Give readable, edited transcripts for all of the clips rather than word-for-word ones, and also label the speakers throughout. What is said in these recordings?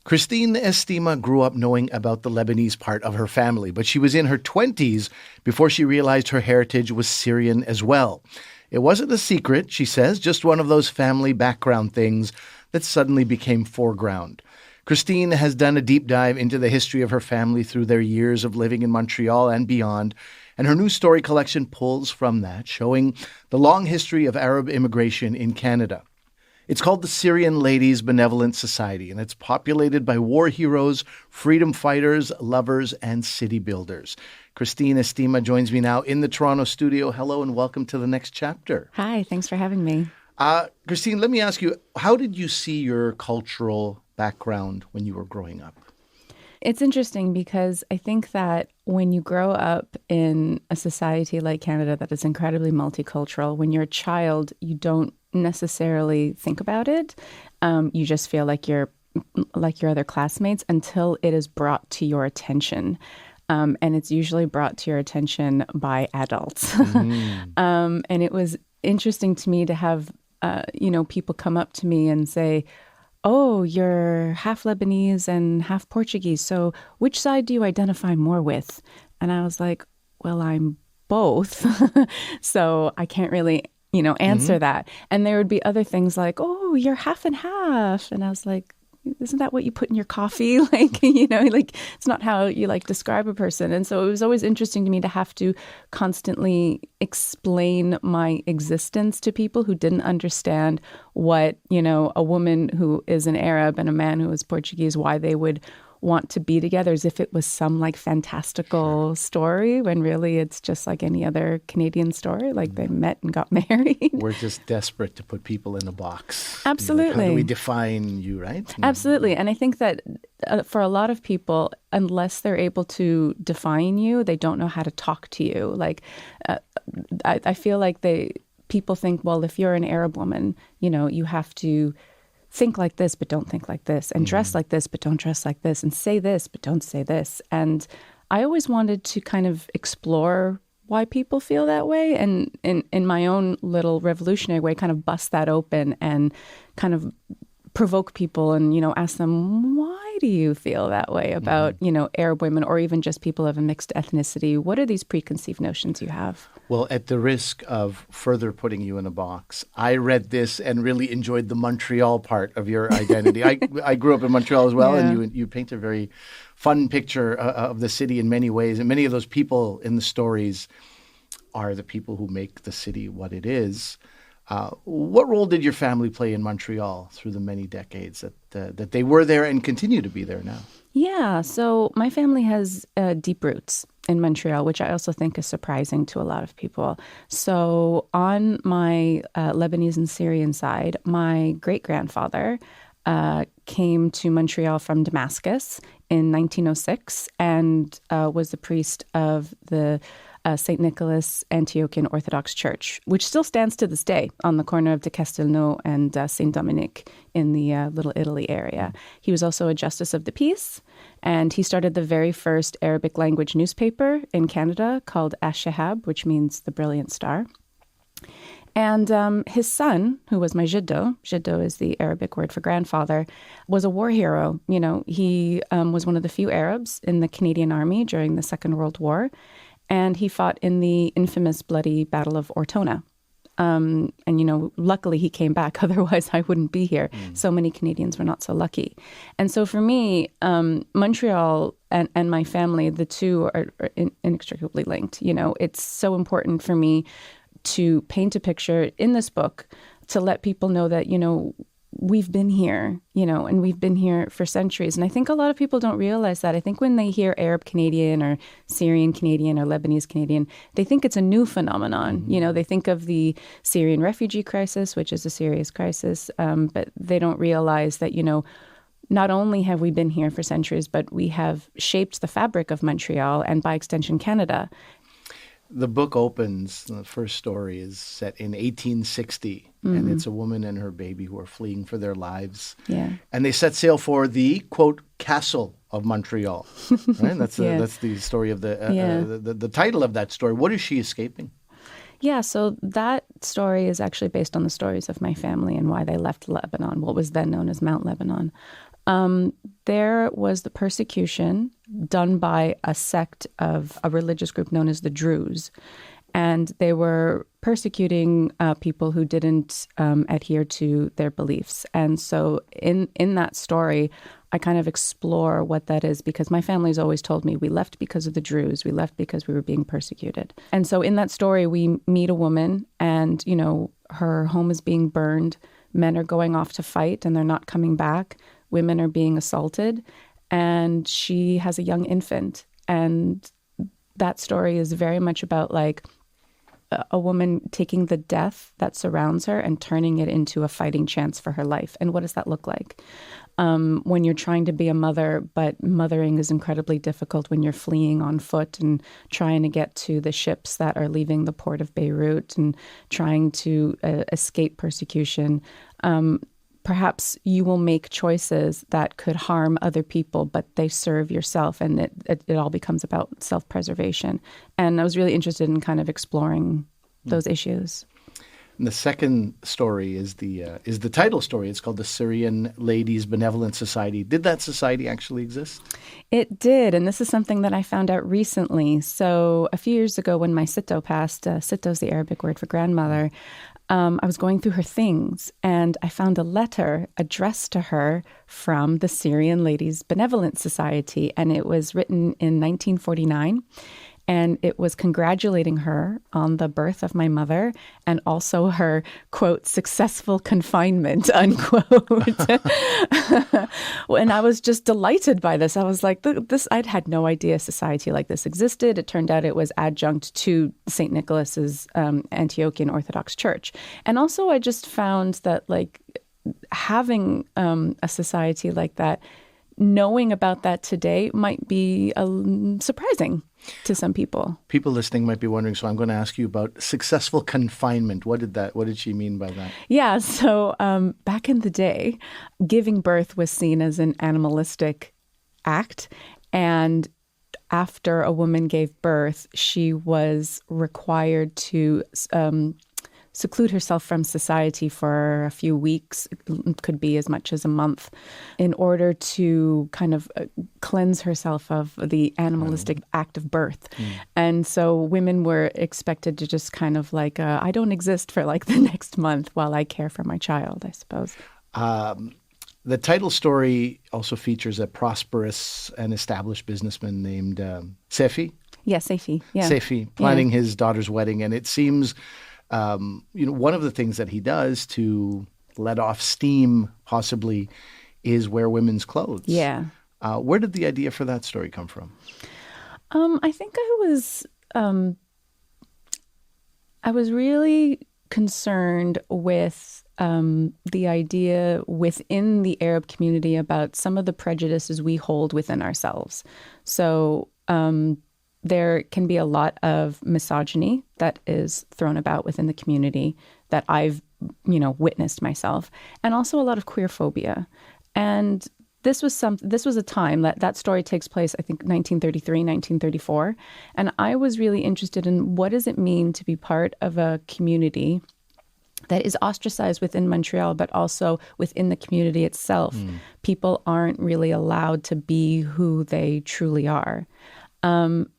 Speaker 1: Christine Estima grew up knowing about the Lebanese part of her family, but she was in her 20s before she realized her heritage was Syrian as well. It wasn't a secret, she says, just one of those family background things that suddenly became foreground. Christine has done a deep dive into the history of her family through their years of living in Montreal and beyond, and her new story collection pulls from that, showing the long history of Arab immigration in Canada. It's called the Syrian Ladies Benevolent Society, and it's populated by war heroes, freedom fighters, lovers, and city builders. Christine Estima joins me now in the Toronto studio. Hello and welcome to the next chapter.
Speaker 2: Hi, thanks for having me.
Speaker 1: Christine, let me ask you, how did you see your cultural background when you were growing up?
Speaker 2: It's interesting because I think that when you grow up in a society like Canada that is incredibly multicultural, when you're a child, you don't necessarily think about it. You just feel like you're like your other classmates until it is brought to your attention. And it's usually brought to your attention by adults. And it was interesting to me to have, people come up to me and say, "Oh, you're half Lebanese and half Portuguese. So which side do you identify more with?" And I was like, "Well, I'm both." So I can't really, answer that. And there would be other things like, "Oh, you're half and half." And I was like, "Isn't that what you put in your coffee?" It's not how you describe a person. And so it was always interesting to me to have to constantly explain my existence to people who didn't understand what, a woman who is an Arab and a man who is Portuguese, why they would want to be together as if it was some fantastical story, when really it's just like any other Canadian story. They met and got married.
Speaker 1: We're just desperate to put people in a box.
Speaker 2: Absolutely.
Speaker 1: How do we define you, right?
Speaker 2: Absolutely. And I think that for a lot of people, unless they're able to define you, they don't know how to talk to you. I feel like people think, well, if you're an Arab woman, you have to think like this, but don't think like this, and dress like this, but don't dress like this, and say this, but don't say this. And I always wanted to kind of explore why people feel that way, and in my own little revolutionary way, kind of bust that open and kind of provoke people and, ask them, why do you feel that way about, Arab women, or even just people of a mixed ethnicity? What are these preconceived notions you have?
Speaker 1: Well, at the risk of further putting you in a box, I read this and really enjoyed the Montreal part of your identity. I grew up in Montreal as well, and you paint a very fun picture of the city in many ways. And many of those people in the stories are the people who make the city what it is. What role did your family play in Montreal through the many decades that they were there and continue to be there now?
Speaker 2: Yeah, so my family has deep roots in Montreal, which I also think is surprising to a lot of people. So on my Lebanese and Syrian side, my great-grandfather came to Montreal from Damascus in 1906 and was the priest of the St. Nicholas Antiochian Orthodox Church, which still stands to this day on the corner of de Castelnau and St. Dominic in the Little Italy area. He was also a justice of the peace, and he started the very first Arabic language newspaper in Canada called Ash-Shahab, which means the brilliant star. And his son, who was my jiddo is the Arabic word for grandfather, was a war hero. He was one of the few Arabs in the Canadian Army during the Second World War. And he fought in the infamous bloody Battle of Ortona. And, luckily he came back. Otherwise, I wouldn't be here. So many Canadians were not so lucky. And so for me, Montreal and my family, the two are inextricably linked. It's so important for me to paint a picture in this book to let people know that, we've been here, and we've been here for centuries. And I think a lot of people don't realize that. I think when they hear Arab Canadian or Syrian Canadian or Lebanese Canadian, they think it's a new phenomenon. They think of the Syrian refugee crisis, which is a serious crisis, but they don't realize that, not only have we been here for centuries, but we have shaped the fabric of Montreal and by extension Canada.
Speaker 1: The book opens, the first story is set in 1860, and it's a woman and her baby who are fleeing for their lives.
Speaker 2: Yeah.
Speaker 1: And they set sail for the, quote, castle of Montreal. Right? That's the story of the title of that story. What is she escaping?
Speaker 2: Yeah, so that story is actually based on the stories of my family and why they left Lebanon, what was then known as Mount Lebanon. There was the persecution done by a sect of a religious group known as the Druze. And they were persecuting people who didn't adhere to their beliefs. And so in that story, I kind of explore what that is, because my family's always told me we left because of the Druze. We left because we were being persecuted. And so in that story, we meet a woman and, her home is being burned. Men are going off to fight and they're not coming back. Women are being assaulted. And she has a young infant. And that story is very much about a woman taking the death that surrounds her and turning it into a fighting chance for her life. And what does that look like? When you're trying to be a mother, but mothering is incredibly difficult when you're fleeing on foot and trying to get to the ships that are leaving the port of Beirut and trying to escape persecution. Perhaps you will make choices that could harm other people, but they serve yourself, and it all becomes about self-preservation. And I was really interested in kind of exploring those issues.
Speaker 1: And the second story is the title story. It's called the Syrian Ladies Benevolent Society. Did that society actually exist?
Speaker 2: It did, and this is something that I found out recently. So a few years ago when my sitto passed, sitto is the Arabic word for grandmother, I was going through her things and I found a letter addressed to her from the Syrian Ladies Benevolent Society, and it was written in 1949. And it was congratulating her on the birth of my mother and also her, quote, successful confinement, unquote. And I was just delighted by this. I was like, I'd had no idea a society like this existed. It turned out it was adjunct to St. Nicholas's Antiochian Orthodox Church. And also I just found that having a society like that, knowing about that today might be surprising to some people.
Speaker 1: People listening might be wondering, so I'm going to ask you about successful confinement. What did she mean by that?
Speaker 2: Yeah, so back in the day, giving birth was seen as an animalistic act. And after a woman gave birth, she was required to seclude herself from society for a few weeks, it could be as much as a month, in order to kind of cleanse herself of the animalistic act of birth. And so women were expected to just kind of I don't exist for the next month while I care for my child, I suppose.
Speaker 1: The title story also features a prosperous and established businessman named Sefi.
Speaker 2: Yeah, Sefi. Yeah.
Speaker 1: Sefi, planning his daughter's wedding. And it seems one of the things that he does to let off steam, possibly, is wear women's clothes.
Speaker 2: Yeah.
Speaker 1: Where did the idea for that story come from?
Speaker 2: I think I was really concerned with the idea within the Arab community about some of the prejudices we hold within ourselves. So there can be a lot of misogyny that is thrown about within the community that I've, witnessed myself, and also a lot of queer phobia. And this was a time that story takes place, I think, 1933, 1934. And I was really interested in what does it mean to be part of a community that is ostracized within Montreal, but also within the community itself. People aren't really allowed to be who they truly are.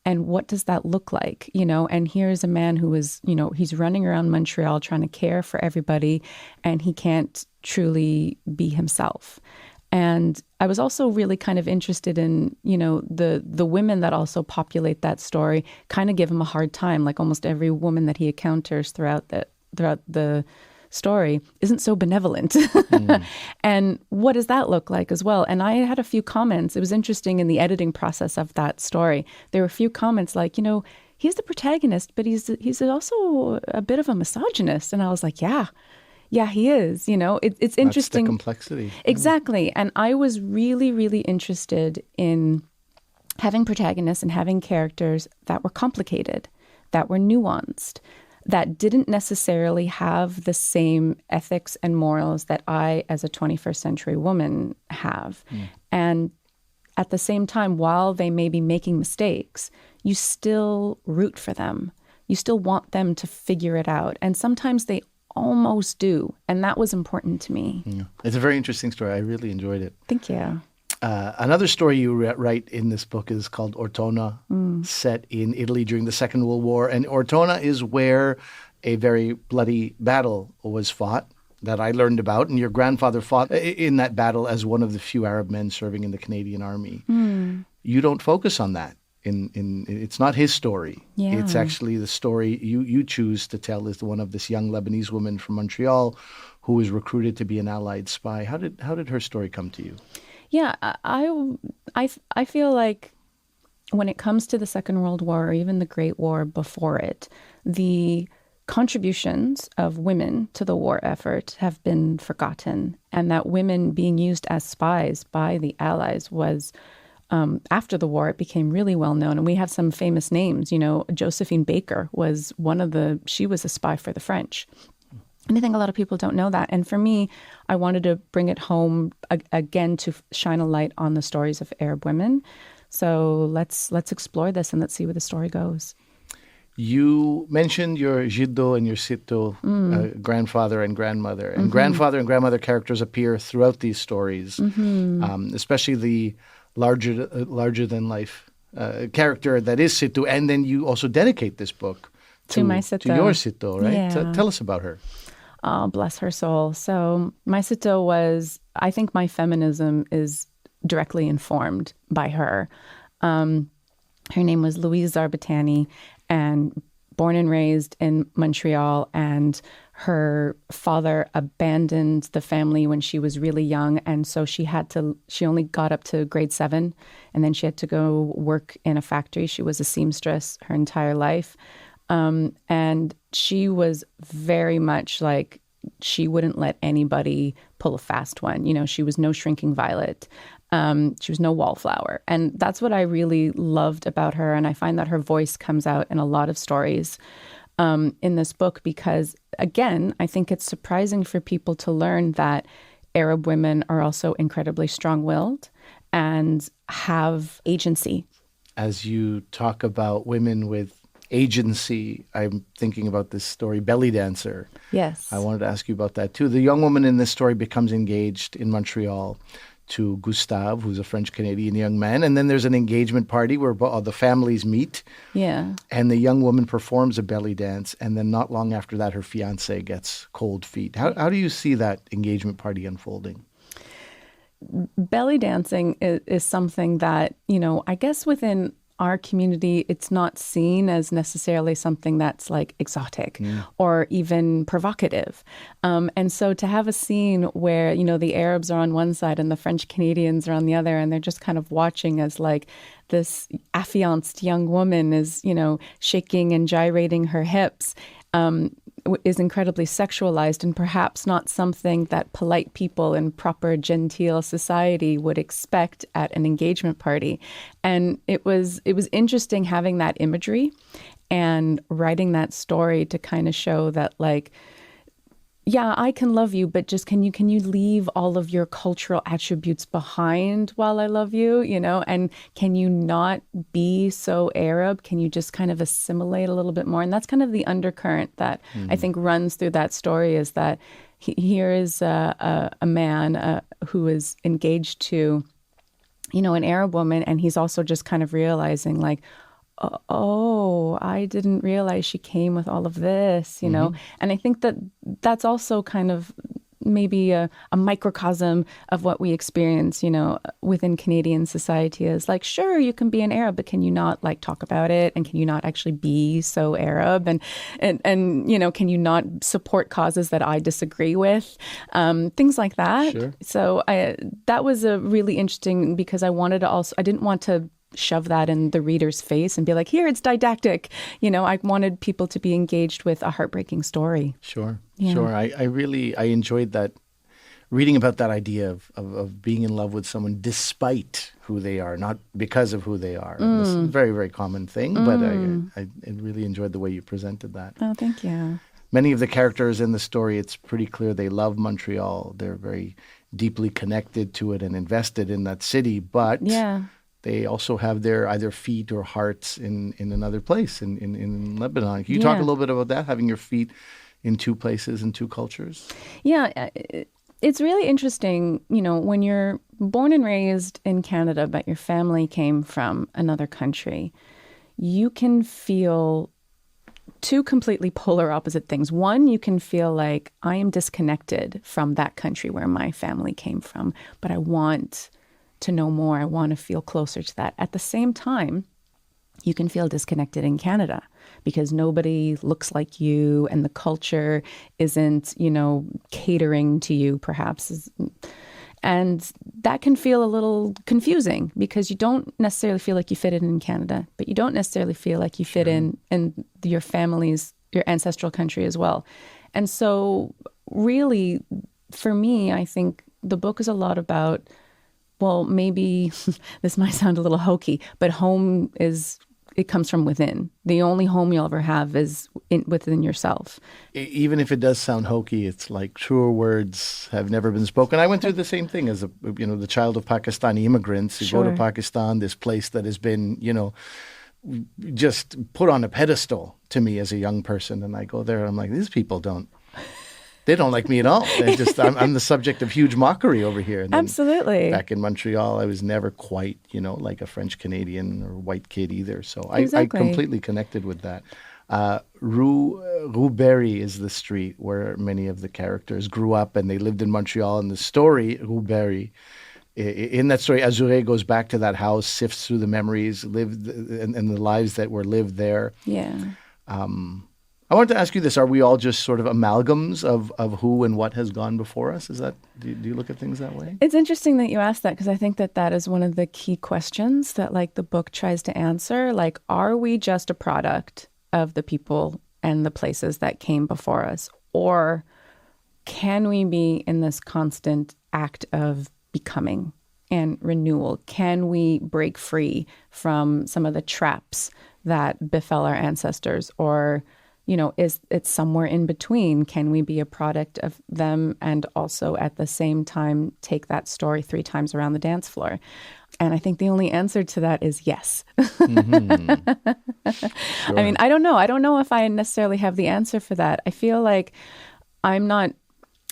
Speaker 2: And what does that look like? And here's a man who is, he's running around Montreal trying to care for everybody, and he can't truly be himself. And I was also really kind of interested in, the women that also populate that story kind of give him a hard time. Like almost every woman that he encounters throughout the story isn't so benevolent. And what does that look like as well? And I had a few comments. It was interesting in the editing process of that story. There were a few comments like, he's the protagonist, but he's also a bit of a misogynist. And I was like, yeah, he is. It's interesting.
Speaker 1: That's the complexity.
Speaker 2: Exactly. And I was really, really interested in having protagonists and having characters that were complicated, that were nuanced, that didn't necessarily have the same ethics and morals that I, as a 21st century woman, have. And at the same time, while they may be making mistakes, you still root for them. You still want them to figure it out. And sometimes they almost do. And that was important to me.
Speaker 1: Yeah. It's a very interesting story. I really enjoyed it.
Speaker 2: Thank you.
Speaker 1: Another story you write in this book is called Ortona, set in Italy during the Second World War. And Ortona is where a very bloody battle was fought that I learned about. And your grandfather fought in that battle as one of the few Arab men serving in the Canadian Army. You don't focus on that. It's not his story.
Speaker 2: Yeah.
Speaker 1: It's actually the story you choose to tell is the one of this young Lebanese woman from Montreal who was recruited to be an Allied spy. How did her story come to you?
Speaker 2: Yeah, I feel like when it comes to the Second World War or even the Great War before it, the contributions of women to the war effort have been forgotten, and that women being used as spies by the Allies was, after the war, it became really well known. And we have some famous names. You know, Josephine Baker was she was a spy for the French. And I think a lot of people don't know that. And for me, I wanted to bring it home again to shine a light on the stories of Arab women. So let's explore this and let's see where the story goes. You
Speaker 1: mentioned your Jiddo and your Sito grandfather and grandmother. And grandfather and grandmother characters appear throughout these stories, especially the larger-than-life character that is Sito. And then you also dedicate this book
Speaker 2: to my Sito.
Speaker 1: To your Sito, right?
Speaker 2: Yeah.
Speaker 1: Tell us about her.
Speaker 2: Oh, bless her soul. So my Sito I think my feminism is directly informed by her. Her name was Louise Zarbatani, and born and raised in Montreal, and her father abandoned the family when she was really young, and so she only got up to grade 7, and then she had to go work in a factory. She was a seamstress her entire life. And she was very much like, she wouldn't let anybody pull a fast one. You know, she was no shrinking violet. She was no wallflower. And that's what I really loved about her. And I find that her voice comes out in a lot of stories in this book because, again, I think it's surprising for people to learn that Arab women are also incredibly strong-willed and have agency.
Speaker 1: As you talk about women with agency, I'm thinking about this story, Belly Dancer.
Speaker 2: Yes.
Speaker 1: I wanted to ask you about that too. The young woman in this story becomes engaged in Montreal to Gustave, who's a French-Canadian young man. And then there's an engagement party where the families meet.
Speaker 2: Yeah.
Speaker 1: And the young woman performs a belly dance. And then not long after that, her fiancé gets cold feet. How do you see that engagement party unfolding?
Speaker 2: Belly dancing is something that, you know, I guess within our community, it's not seen as necessarily something that's like exotic or even provocative. And so to have a scene where, you know, the Arabs are on one side and the French Canadians are on the other, and they're just kind of watching as like this affianced young woman is, you know, shaking and gyrating her hips, is incredibly sexualized and perhaps not something that polite people in proper genteel society would expect at an engagement party. And it was interesting having that imagery and writing that story to kind of show that, like, yeah, I can love you, but just can you leave all of your cultural attributes behind while I love you, you know? And can you not be so Arab? Can you just kind of assimilate a little bit more? And that's kind of the undercurrent that I think runs through that story, is that here is a man who is engaged to, you know, an Arab woman, and he's also just kind of realizing, like, oh, I didn't realize she came with all of this, you know? And I think that that's also kind of maybe a microcosm of what we experience, you know, within Canadian society is like, sure, you can be an Arab, but can you not like talk about it? And can you not actually be so Arab? And you know, can you not support causes that I disagree with? Things like that.
Speaker 1: Sure.
Speaker 2: So that was a really interesting, because I didn't want to shove that in the reader's face and be like, here, it's didactic. You know, I wanted people to be engaged with a heartbreaking story.
Speaker 1: Sure.
Speaker 2: Yeah.
Speaker 1: Sure. I enjoyed that, reading about that idea of being in love with someone despite who they are, not because of who they are. This is a very, very common thing, but I really enjoyed the way you presented that.
Speaker 2: Oh, thank you.
Speaker 1: Many of the characters in the story, it's pretty clear they love Montreal. They're very deeply connected to it and invested in that city, but they also have their either feet or hearts in another place, in Lebanon. Can you talk a little bit about that, having your feet in two places and two cultures?
Speaker 2: Yeah, it's really interesting, when you're born and raised in Canada, but your family came from another country, you can feel two completely polar opposite things. One, you can feel like I am disconnected from that country where my family came from, but I want to know more. I want to feel closer to that. At the same time, you can feel disconnected in Canada because nobody looks like you and the culture isn't, catering to you perhaps. And that can feel a little confusing because you don't necessarily feel like you fit in Canada, but you don't necessarily feel like you fit in your family's, your ancestral country as well. And so really, for me, I think the book is a lot about, well, maybe this might sound a little hokey, but it comes from within. The only home you'll ever have is within yourself.
Speaker 1: Even if it does sound hokey, it's like truer words have never been spoken. I went through the same thing as the child of Pakistani immigrants. You go to Pakistan, this place that has been, just put on a pedestal to me as a young person. And I go there and I'm like, these people they don't like me at all. I'm the subject of huge mockery over here. And
Speaker 2: Absolutely.
Speaker 1: Back in Montreal, I was never quite, like a French Canadian or white kid either. So
Speaker 2: Exactly.
Speaker 1: I completely connected with that. Rue Berry is the street where many of the characters grew up and they lived in Montreal. And the story, Rue Berry, in that story, Azure goes back to that house, sifts through the memories, lived and the lives that were lived there.
Speaker 2: Yeah.
Speaker 1: I wanted to ask you this. Are we all just sort of amalgams of who and what has gone before us? Is that, do you look at things that way?
Speaker 2: It's interesting that you asked that because I think that is one of the key questions that the book tries to answer. Are we just a product of the people and the places that came before us? Or can we be in this constant act of becoming and renewal? Can we break free from some of the traps that befell our ancestors? Or is it somewhere in between? Can we be a product of them and also at the same time take that story 3 times around the dance floor? And I think the only answer to that is yes.
Speaker 1: Mm-hmm. Sure.
Speaker 2: I mean, I don't know. I don't know if I necessarily have the answer for that. I feel like I'm not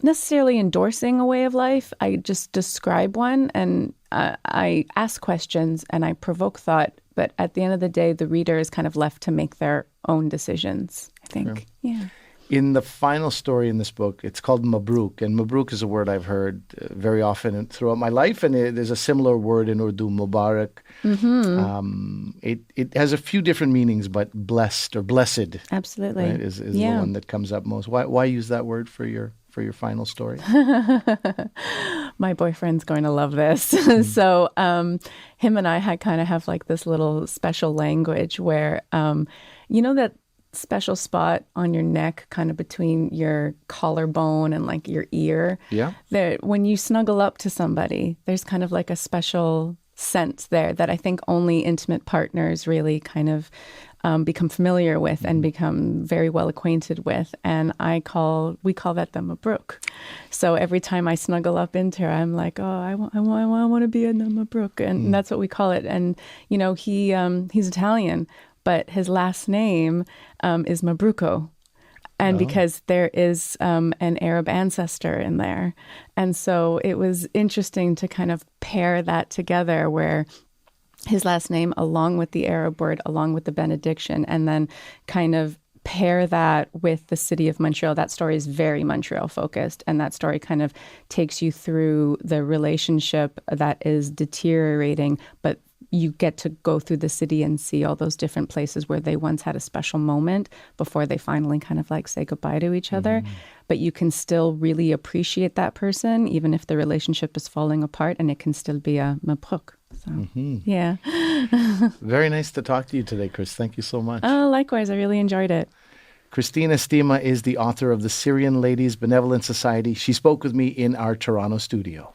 Speaker 2: necessarily endorsing a way of life. I just describe one and I ask questions and I provoke thought. But at the end of the day, the reader is kind of left to make their own decisions, I think.
Speaker 1: Sure.
Speaker 2: Yeah.
Speaker 1: In the final story in this book, it's called Mabruk. And Mabruk is a word I've heard very often throughout my life. And there's a similar word in Urdu, Mubarak. Mm-hmm. It has a few different meanings, but blessed or blessed.
Speaker 2: Absolutely.
Speaker 1: Right, is the one that comes up most. Why use that word for your final story?
Speaker 2: My boyfriend's going to love this. Mm-hmm. So him and I have this little special language where, that special spot on your neck kind of between your collarbone and your ear. Yeah. That when you snuggle up to somebody, there's kind of a special sense there that I think only intimate partners really kind of become familiar with and become very well acquainted with. And we call that the Mabruk. So every time I snuggle up into her, I'm like, oh, I want to be in the Mabruk. And that's what we call it. And, he's Italian, but his last name is Mabruko. And because there is an Arab ancestor in there. And so it was interesting to kind of pair that together where his last name, along with the Arab word, along with the benediction, and then kind of pair that with the city of Montreal. That story is very Montreal focused. And that story kind of takes you through the relationship that is deteriorating, but you get to go through the city and see all those different places where they once had a special moment before they finally kind of say goodbye to each other. But you can still really appreciate that person, even if the relationship is falling apart, and it can still be a mabruk. So, yeah.
Speaker 1: Very nice to talk to you today, Chris. Thank you so much.
Speaker 2: Likewise. I really enjoyed it.
Speaker 1: Christine Estima is the author of the Syrian Ladies Benevolent Society. She spoke with me in our Toronto studio.